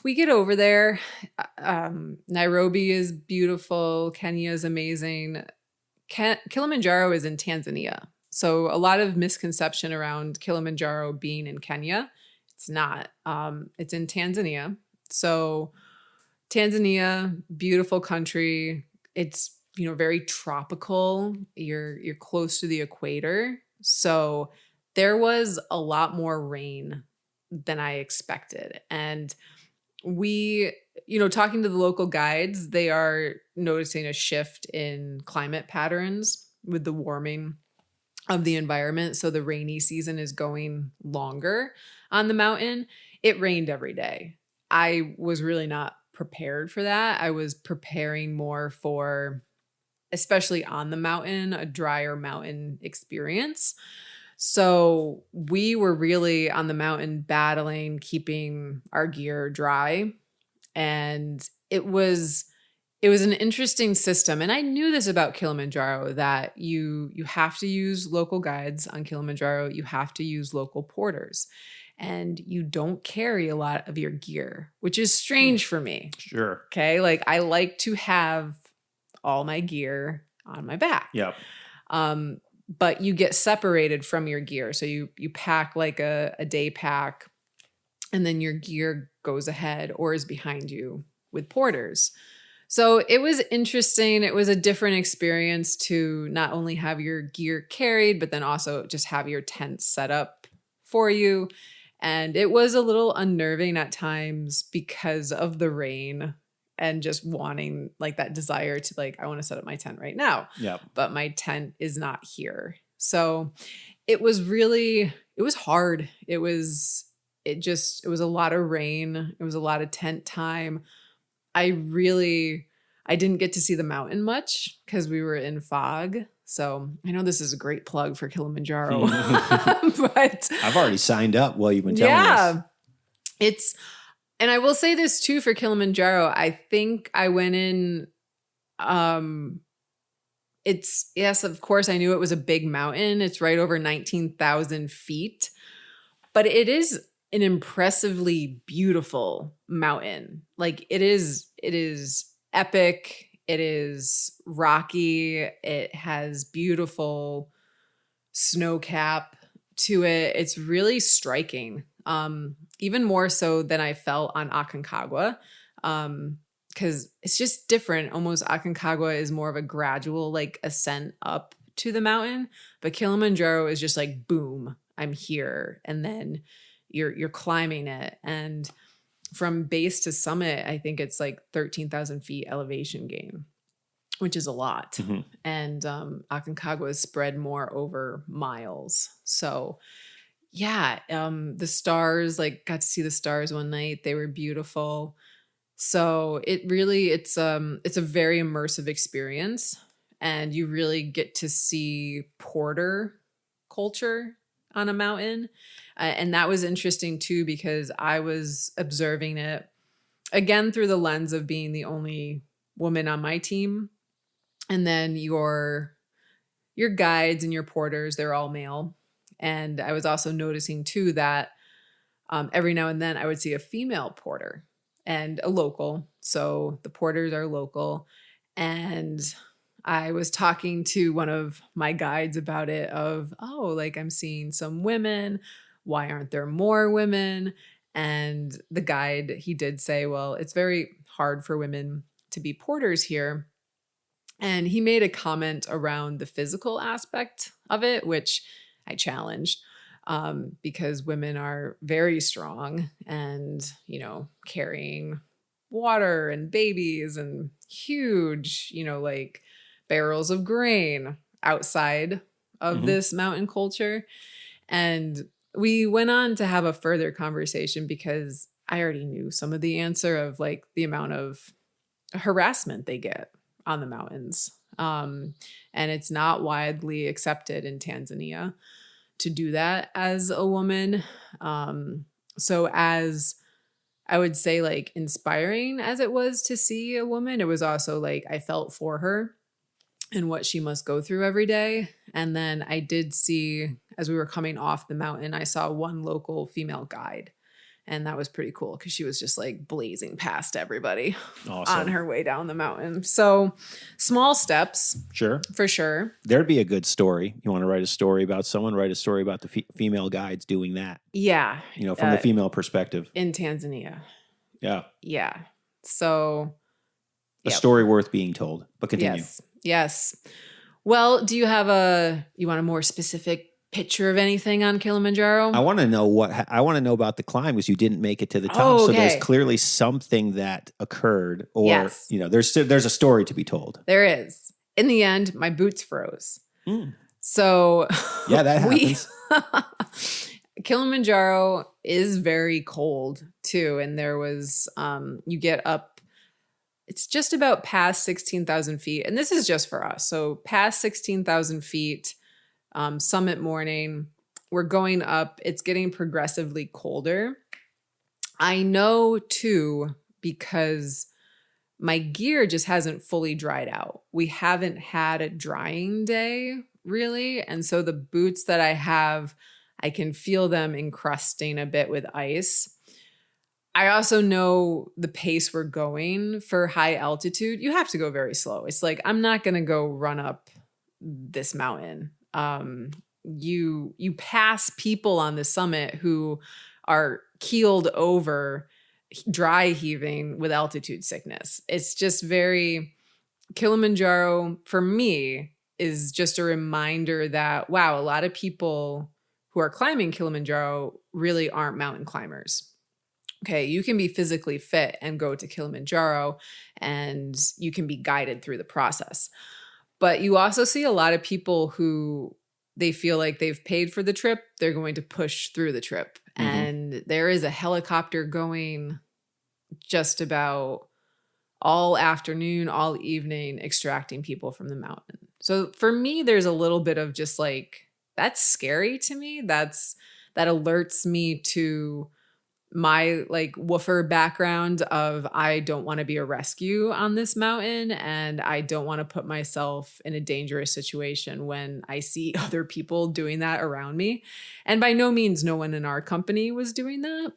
we get over there. Nairobi is beautiful. Kenya is amazing. Kilimanjaro is in Tanzania. So a lot of misconception around Kilimanjaro being in Kenya. It's not. It's in Tanzania. So Tanzania, beautiful country. It's, very tropical. You're close to the equator. So there was a lot more rain than I expected. And we, talking to the local guides, they are noticing a shift in climate patterns with the warming of the environment. So the rainy season is going longer on the mountain. It rained every day. I was really not prepared for that. I was preparing more for, especially on the mountain, a drier mountain experience. So we were really on the mountain battling, keeping our gear dry. And it was an interesting system. And I knew this about Kilimanjaro, that you have to use local guides on Kilimanjaro. You have to use local porters. And you don't carry a lot of your gear, which is strange for me. Sure. Okay. Like I like to have all my gear on my back. Yep. But you get separated from your gear. So you pack like a day pack, and then your gear goes ahead or is behind you with porters. So it was interesting. It was a different experience to not only have your gear carried, but then also just have your tent set up for you. And it was a little unnerving at times because of the rain and just wanting like that desire to like, I want to set up my tent right now. Yep. But my tent is not here. So it was hard. It was a lot of rain. It was a lot of tent time. I didn't get to see the mountain much because we were in fog. So I know this is a great plug for Kilimanjaro, but I've already signed up while you've been telling us. And I will say this too for Kilimanjaro. I think I went in, yes, of course I knew it was a big mountain. It's right over 19,000 feet, but it is an impressively beautiful mountain. Like it is epic. It is rocky. It has beautiful snow cap to it. It's really striking. Even more so than I felt on Aconcagua. Because it's just different. Almost Aconcagua is more of a gradual like ascent up to the mountain. But Kilimanjaro is just like, boom, I'm here. And then you're climbing it. And from base to summit, I think it's like 13,000 feet elevation gain, which is a lot. Mm-hmm. And Aconcagua is spread more over miles. So yeah, the stars, like got to see the stars one night. They were beautiful. So it's a very immersive experience, and you really get to see porter culture on a mountain. And that was interesting too, because I was observing it again through the lens of being the only woman on my team. And then your guides and your porters, they're all male. And I was also noticing too that every now and then I would see a female porter and a local. So the porters are local. And I was talking to one of my guides about it like I'm seeing some women. Why aren't there more women? And the guide, he did say, well, it's very hard for women to be porters here. And he made a comment around the physical aspect of it, which I challenged because women are very strong and, carrying water and babies and huge, like barrels of grain outside of this mountain culture. And we went on to have a further conversation because I already knew some of the answer of like the amount of harassment they get on the mountains. And it's not widely accepted in Tanzania to do that as a woman. So as I would say, like inspiring as it was to see a woman, it was also like I felt for her and what she must go through every day. And then I did see, as we were coming off the mountain, I saw one local female guide. And that was pretty cool because she was just like blazing past everybody on her way down the mountain. So small steps. Sure. For sure. There'd be a good story. You want to write a story about someone, write a story about the female guides doing that. Yeah. From the female perspective. In Tanzania. Yeah. Yeah. So. A story worth being told, but continue. Yes. Well, do you have you want a more specific picture of anything on Kilimanjaro? I want to know about the climb because you didn't make it to the top. So there's clearly something that occurred, or there's a story to be told. There is. In the end, my boots froze. So yeah, that happens. Kilimanjaro is very cold too, and there was you get up it's just about past 16,000 feet. And this is just for us. So past 16,000 feet, summit morning, we're going up. It's getting progressively colder. I know too, because my gear just hasn't fully dried out. We haven't had a drying day really. And so the boots that I have, I can feel them encrusting a bit with ice. I also know the pace we're going for high altitude. You have to go very slow. It's like, I'm not going to go run up this mountain. You pass people on the summit who are keeled over, dry heaving with altitude sickness. It's just very, Kilimanjaro for me is just a reminder that, wow, a lot of people who are climbing Kilimanjaro really aren't mountain climbers. Okay, you can be physically fit and go to Kilimanjaro and you can be guided through the process. But you also see a lot of people who they feel like they've paid for the trip, they're going to push through the trip. Mm-hmm. And there is a helicopter going just about all afternoon, all evening, extracting people from the mountain. So for me, there's a little bit of just like, that's scary to me. That alerts me to my like woofer background of I don't want to be a rescue on this mountain, and I don't want to put myself in a dangerous situation when I see other people doing that around me. And by no means no one in our company was doing that.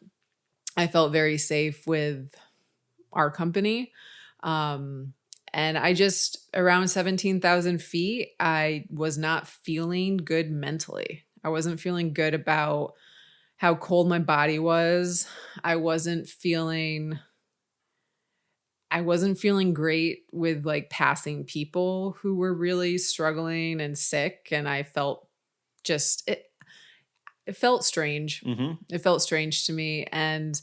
I felt very safe with our company. And I just, around 17,000 feet, I was not feeling good mentally. I wasn't feeling good about how cold my body was. I wasn't feeling great with like passing people who were really struggling and sick. And I felt just, it felt strange. Mm-hmm. It felt strange to me. And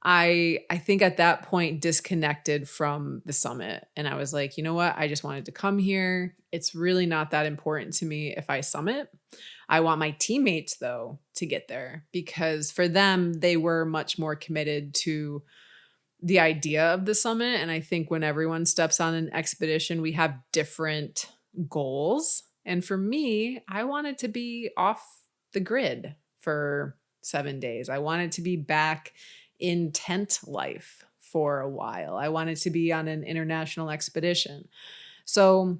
I think at that point disconnected from the summit. And I was like, you know what? I just wanted to come here. It's really not that important to me if I summit. I want my teammates though to get there, because for them, they were much more committed to the idea of the summit. And I think when everyone steps on an expedition, we have different goals. And for me, I wanted to be off the grid for 7 days. I wanted to be back in tent life for a while. I wanted to be on an international expedition. So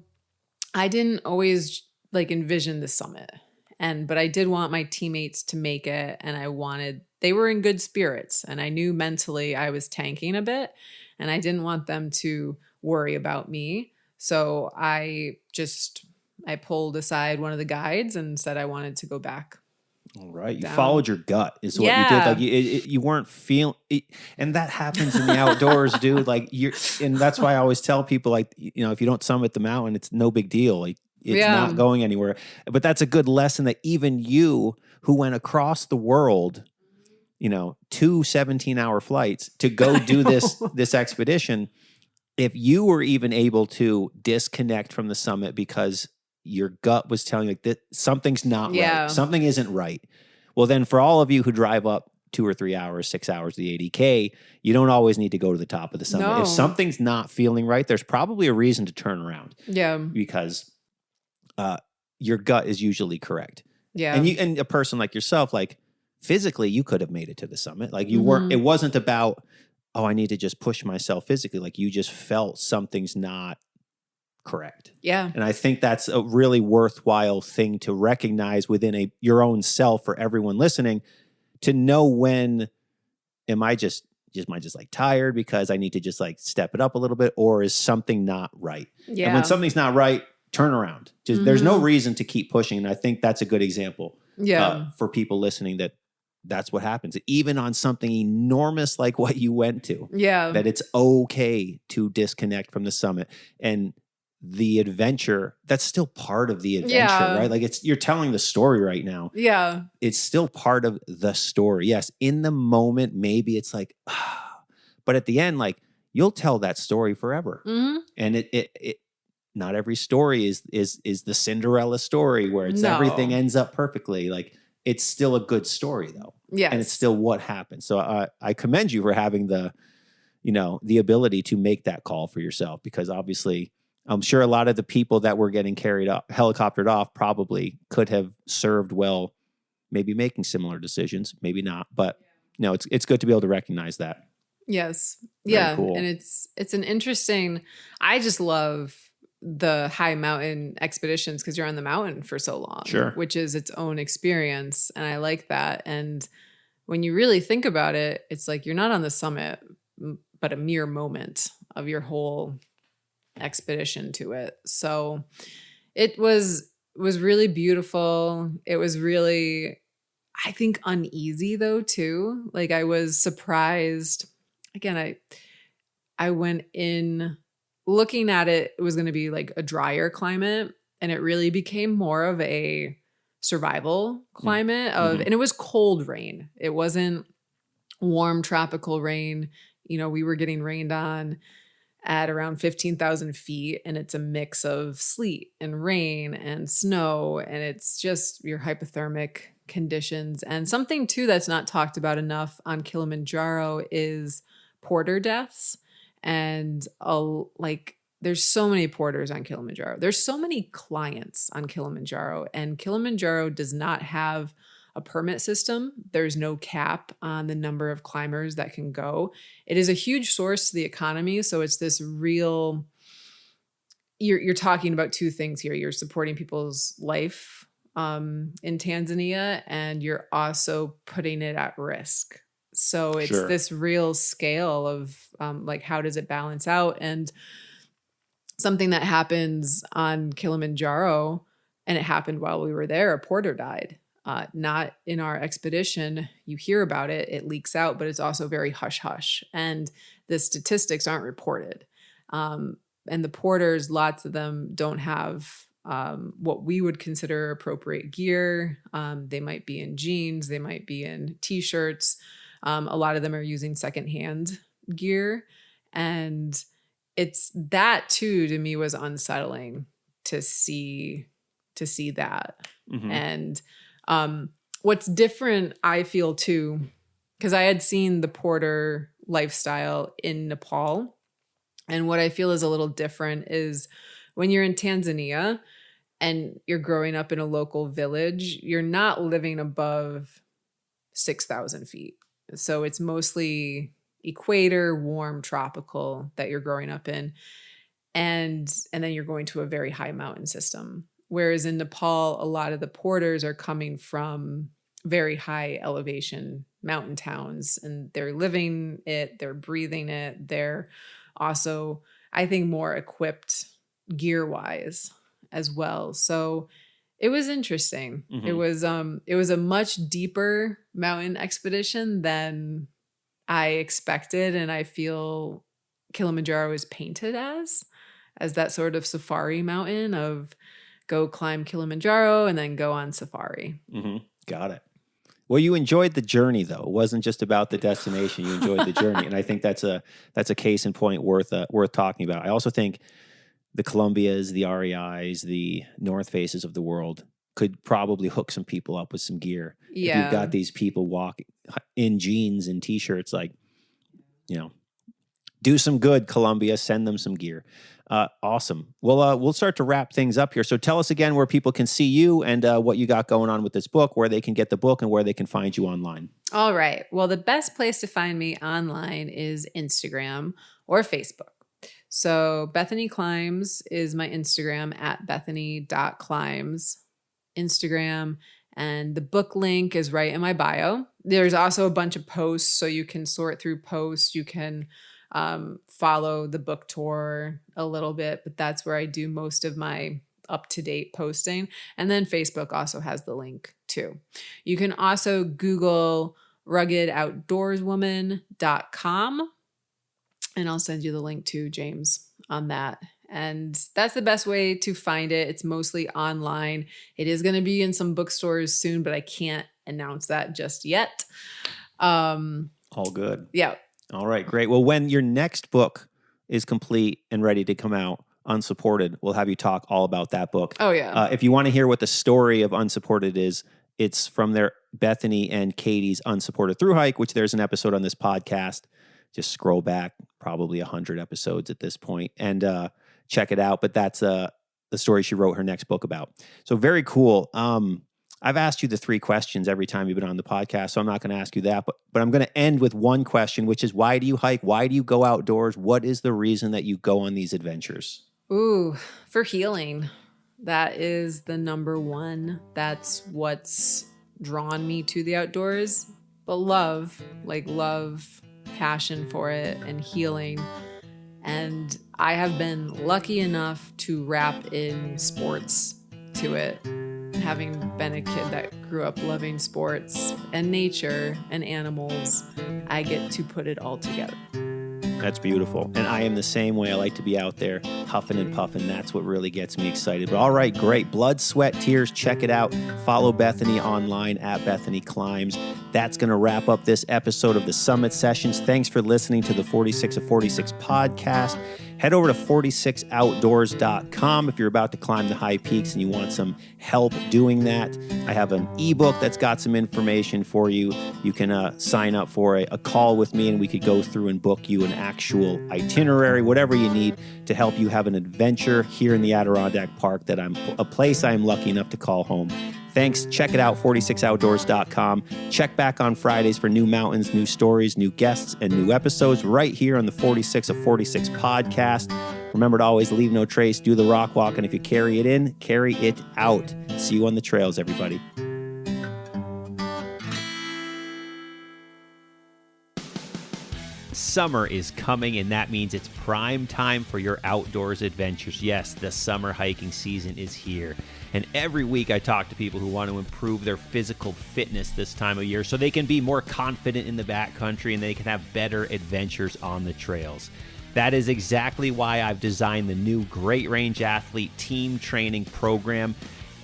I didn't always like envision the summit. But I did want my teammates to make it, and they were in good spirits, and I knew mentally I was tanking a bit, and I didn't want them to worry about me. So I pulled aside one of the guides and said I wanted to go back. All right. You followed your gut is what you did. Like you weren't feeling it, and that happens in the outdoors, dude. Like and that's why I always tell people, like, you know, if you don't summit the mountain, it's no big deal. Like it's not going anywhere. But that's a good lesson that even you who went across the world, you know, 2 17-hour flights to go do this expedition, if you were even able to disconnect from the summit because your gut was telling you like that something's not right, something isn't right. Well, then for all of you who drive up 2 or 3 hours, 6 hours, the 80K, you don't always need to go to the top of the summit. No. If something's not feeling right, there's probably a reason to turn around. Yeah. Because your gut is usually correct. Yeah. And a person like yourself, like physically, you could have made it to the summit. Like you weren't, it wasn't about, oh, I need to just push myself physically. Like you just felt something's not correct. Yeah. And I think that's a really worthwhile thing to recognize within your own self for everyone listening, to know when am I just like tired because I need to just like step it up a little bit, or is something not right? Yeah. And when something's not right, turn around. Just there's no reason to keep pushing. And I think that's a good example for people listening, that's what happens. Even on something enormous like what you went to, that it's okay to disconnect from the summit. And the adventure, that's still part of the adventure, right? Like you're telling the story right now. Yeah. It's still part of the story. Yes. In the moment, maybe it's like, but at the end, like you'll tell that story forever. Mm-hmm. And it not every story is the Cinderella story where it's everything ends up perfectly. Like it's still a good story though. Yeah. And it's still what happened. So I commend you for having the the ability to make that call for yourself, because obviously I'm sure a lot of the people that were getting helicoptered off probably could have served well, maybe making similar decisions, maybe not, but it's good to be able to recognize that. Yes. Very cool. And it's an interesting, I just love the high mountain expeditions because you're on the mountain for so long, Sure. which is its own experience. And I like that. And when you really think about it, it's like you're not on the summit, but a mere moment of your whole expedition to it. So it was really beautiful. It was really, I think, uneasy though too. Like I was surprised. Again, I went in looking at it was going to be like a drier climate, and it really became more of a survival climate and it was cold rain. It wasn't warm tropical rain. We were getting rained on at around 15,000 feet, and it's a mix of sleet and rain and snow, and it's just your hypothermic conditions. And something too that's not talked about enough on Kilimanjaro is porter deaths. And there's so many porters on Kilimanjaro. There's so many clients on Kilimanjaro, and Kilimanjaro does not have a permit system. There's no cap on the number of climbers that can go. It is a huge source to the economy. So it's this real, you're talking about two things here. You're supporting people's life in Tanzania, and you're also putting it at risk. So it's this real scale of how does it balance out? And something that happens on Kilimanjaro, and it happened while we were there, a porter died. Not in our expedition. You hear about it, it leaks out, but it's also very hush-hush. And the statistics aren't reported. And the porters, lots of them don't have what we would consider appropriate gear. They might be in jeans, they might be in t-shirts. A lot of them are using secondhand gear. And it's that too, to me, was unsettling to see that. And what's different, I feel too, because I had seen the porter lifestyle in Nepal. And what I feel is a little different is when you're in Tanzania and you're growing up in a local village, you're not living above 6,000 feet. So it's mostly equator, warm, tropical that you're growing up in. And then you're going to a very high mountain system. Whereas in Nepal, a lot of the porters are coming from very high elevation mountain towns, and they're living it, they're breathing it. They're also, I think, more equipped gear-wise as well. So it was interesting. It was a much deeper mountain expedition than I expected, and I feel Kilimanjaro is painted as that sort of safari mountain of go climb Kilimanjaro and then go on safari. Got it. Well, you enjoyed the journey, though. It wasn't just about the destination. You enjoyed the journey, and I think that's a case in point worth talking about. I also think the Columbias, the REIs, the North Faces of the world could probably hook some people up with some gear. Yeah. If you've got these people walking in jeans and t-shirts, do some good, Columbia. Send them some gear. Awesome. Well, we'll start to wrap things up here. So tell us again where people can see you and what you got going on with this book, where they can get the book, and where they can find you online. All right. Well, the best place to find me online is Instagram or Facebook. So Bethany Climbs is my Instagram, at bethany.climbs Instagram. And the book link is right in my bio. There's also a bunch of posts, so you can sort through posts. You can follow the book tour a little bit, but that's where I do most of my up-to-date posting. And then Facebook also has the link too. You can also Google ruggedoutdoorswoman.com, and I'll send you the link to James on that. And that's the best way to find it. It's mostly online. It is going to be in some bookstores soon, but I can't announce that just yet. All good. Yeah. All right, great. Well, when your next book is complete and ready to come out, Unsupported, we'll have you talk all about that book. Oh, yeah. If you want to hear what the story of Unsupported is, it's from their Bethany and Katie's Unsupported Thru Hike, which there's an episode on this podcast. just scroll back, probably 100 episodes at this point, and check it out. But that's the story she wrote her next book about. So very cool. I've asked you the 3 questions every time you've been on the podcast, so I'm not going to ask you that. But I'm going to end with one question, which is, why do you hike? Why do you go outdoors? What is the reason that you go on these adventures? Ooh, for healing. That is the number one. That's what's drawn me to the outdoors. But love, passion for it, and healing. And I have been lucky enough to wrap in sports to it. Having been a kid that grew up loving sports and nature and animals, I get to put it all together. That's beautiful. And I am the same way. I like to be out there huffing and puffing. That's what really gets me excited. But all right, great. Blood, sweat, tears. Check it out. Follow Bethany online at Bethany Climbs. That's going to wrap up this episode of the Summit Sessions. Thanks for listening to the 46 of 46 podcast. Head over to 46outdoors.com if you're about to climb the high peaks and you want some help doing that. I have an ebook that's got some information for you. You can sign up for a call with me, and we could go through and book you an actual itinerary, whatever you need to help you have an adventure here in the Adirondack Park, that a place I'm lucky enough to call home. Thanks. Check it out, 46outdoors.com. Check back on Fridays for new mountains, new stories, new guests, and new episodes right here on the 46 of 46 podcast. Remember to always leave no trace, do the rock walk, and if you carry it in, carry it out. See you on the trails, everybody. Summer is coming, and that means it's prime time for your outdoors adventures. Yes, the summer hiking season is here. And every week I talk to people who want to improve their physical fitness this time of year so they can be more confident in the backcountry and they can have better adventures on the trails. That is exactly why I've designed the new Great Range Athlete Team Training Program.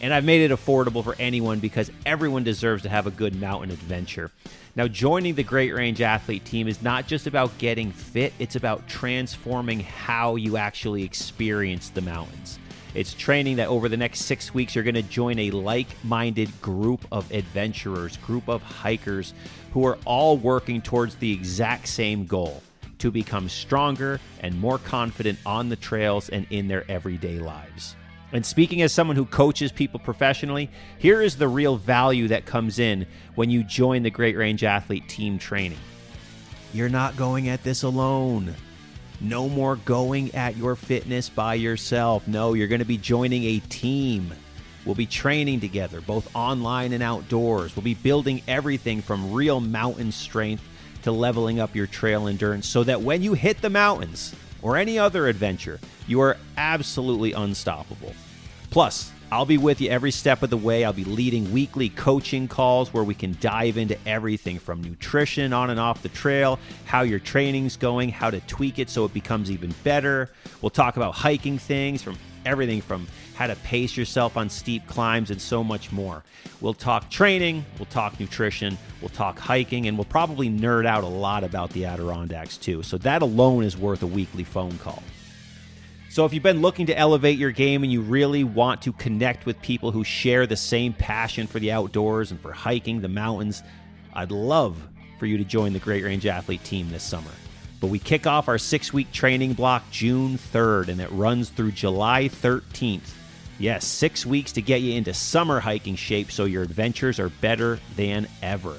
And I've made it affordable for anyone because everyone deserves to have a good mountain adventure. Now, joining the Great Range Athlete Team is not just about getting fit, it's about transforming how you actually experience the mountains. It's training that over the next 6 weeks, you're going to join a like-minded group of adventurers, group of hikers who are all working towards the exact same goal, to become stronger and more confident on the trails and in their everyday lives. And speaking as someone who coaches people professionally, here is the real value that comes in when you join the Great Range Athlete Team Training. You're not going at this alone. No more going at your fitness by yourself. No, you're going to be joining a team. We'll be training together, both online and outdoors. We'll be building everything from real mountain strength to leveling up your trail endurance so that when you hit the mountains or any other adventure, you are absolutely unstoppable. Plus, I'll be with you every step of the way. I'll be leading weekly coaching calls where we can dive into everything from nutrition on and off the trail, how your training's going, how to tweak it so it becomes even better. We'll talk about hiking things, from everything from how to pace yourself on steep climbs and so much more. We'll talk training, we'll talk nutrition, we'll talk hiking, and we'll probably nerd out a lot about the Adirondacks too. So that alone is worth a weekly phone call. So if you've been looking to elevate your game and you really want to connect with people who share the same passion for the outdoors and for hiking the mountains, I'd love for you to join the Great Range Athlete Team this summer. But we kick off our 6-week training block June 3rd, and it runs through July 13th. Yes, 6 weeks to get you into summer hiking shape so your adventures are better than ever.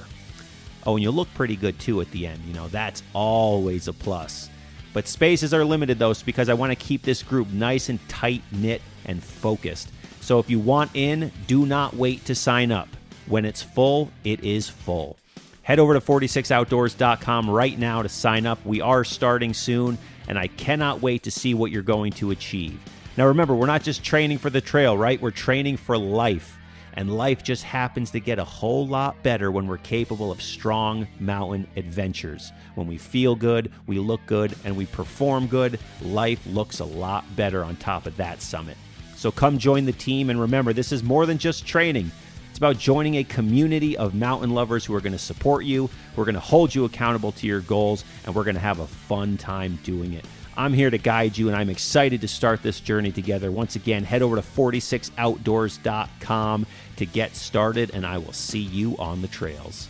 Oh, and you'll look pretty good too at the end. You know, that's always a plus. But spaces are limited, though, because I want to keep this group nice and tight-knit and focused. So if you want in, do not wait to sign up. When it's full, it is full. Head over to 46outdoors.com right now to sign up. We are starting soon, and I cannot wait to see what you're going to achieve. Now, remember, we're not just training for the trail, right? We're training for life. And life just happens to get a whole lot better when we're capable of strong mountain adventures. When we feel good, we look good, and we perform good, life looks a lot better on top of that summit. So come join the team, and remember, this is more than just training. It's about joining a community of mountain lovers who are going to support you, who are going to hold you accountable to your goals, and we're going to have a fun time doing it. I'm here to guide you, and I'm excited to start this journey together. Once again, head over to 46outdoors.com to get started, and I will see you on the trails.